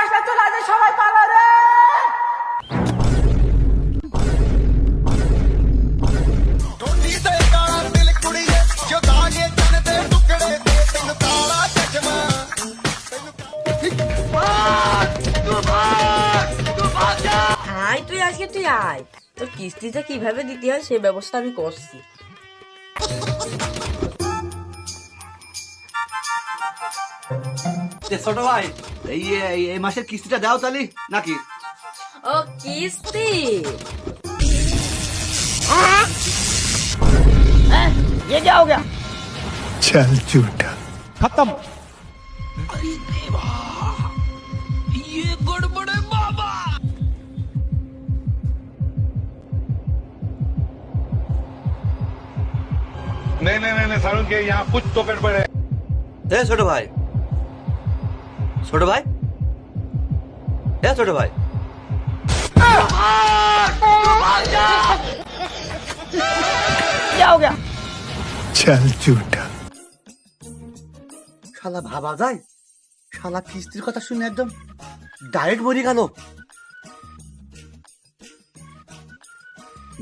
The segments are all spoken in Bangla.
মাসটা চলে আসে, সবাই পালা রে। আয় তুই আজকে তুই আয়, তোর কিস্তিটা কিভাবে দিতে হয় সেই ব্যবস্থা আমি করছি। ছোট ভাই, এই এই মাসের কিস্তিটা দাও তালি নাকি? ও কিস্তি, ये क्या हो गया? चल झूठा खत्म। नहीं सारुण के यहाँ कुछ तो गड़बड़ है। এ ছোট ভাই, ছোট ভাই, এ ছোট ভাই, क्या हो गया? चल झूठा শালা ভাবা যায়, শালা কিস্তির কথা শুনে একদম ডাইরেক্ট মরে গেল।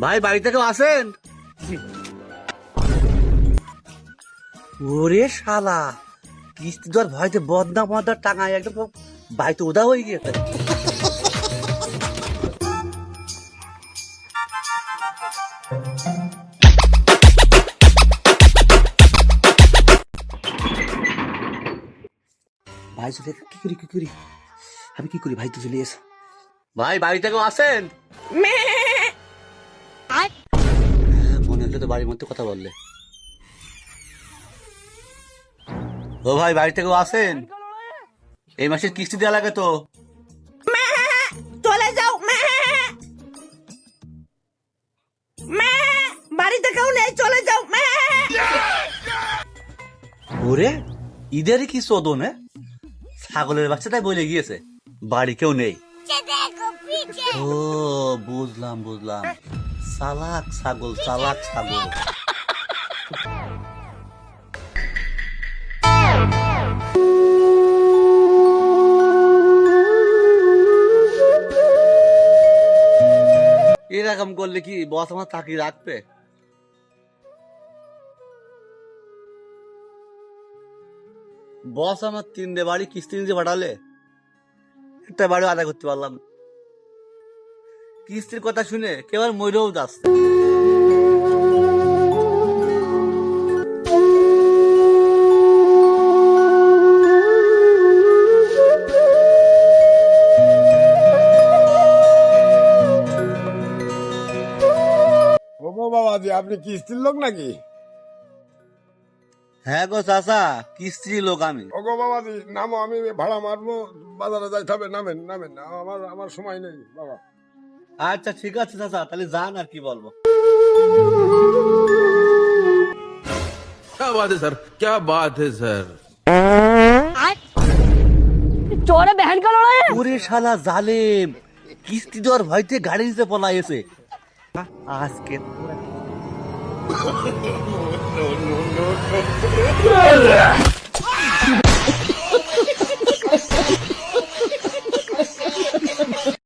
ভাই বাড়িতে কেউ আসেন? ওরে শালা, কিস্তি দেওয়ার ভয়তে বদনাম মদার টাঙায় একদম বাড়িতে উদা হয়ে গিয়েছে। ভাই চলে কি করি আমি কি করি? ভাই তো চলে এসো। ভাই বাড়িতে কেউ আসেন? মনে হলো তো বাড়ির মধ্যে কথা বললে। ও ভাই বাড়িতে কেউ আসেন? এই মাসের কিস্তি দেওয়া লাগে তো। চলে যাও, বাড়িতে কেউ নেই, চলে যাও। ওরে ঈদেরই কি চোদন, ছাগলের বাচ্চাটাই বলে গিয়েছে বাড়ি কেউ নেই। ও বুঝলাম, চালাক ছাগল, চালাক ছাগল। এরকম করলে কি বস আমার চাকরি রাখবে? বস আমার 3টে বাড়ি কিস্তি নিতে পাঠালে, একটা বাড়ি আদায় করতে পারলাম না। কিস্তির কথা শুনে কেবল মরেও যাচ্ছে। ও বাবাজি, আপনি কিস্তির লোক নাকি? হ্যাঁ গো চাচা, কিস্তির লোক আমি। ও গো বাবাজি, নামো, আমি ভাড়া মারবো, বাজারে যাইতে হবে। নামেন নামেন, আমার সময় নেই বাবা। আচ্ছা ঠিক আছে চাচা, তাহলে যান, আর কি বলবো। क्या बात है सर, क्या बात है सर। चोर है, बहन का लड़ा है। ওরে শালা জালেম, কিস্তি দেওয়ার ভয়তে গাড়ি নিতে পলাইছে আজকে।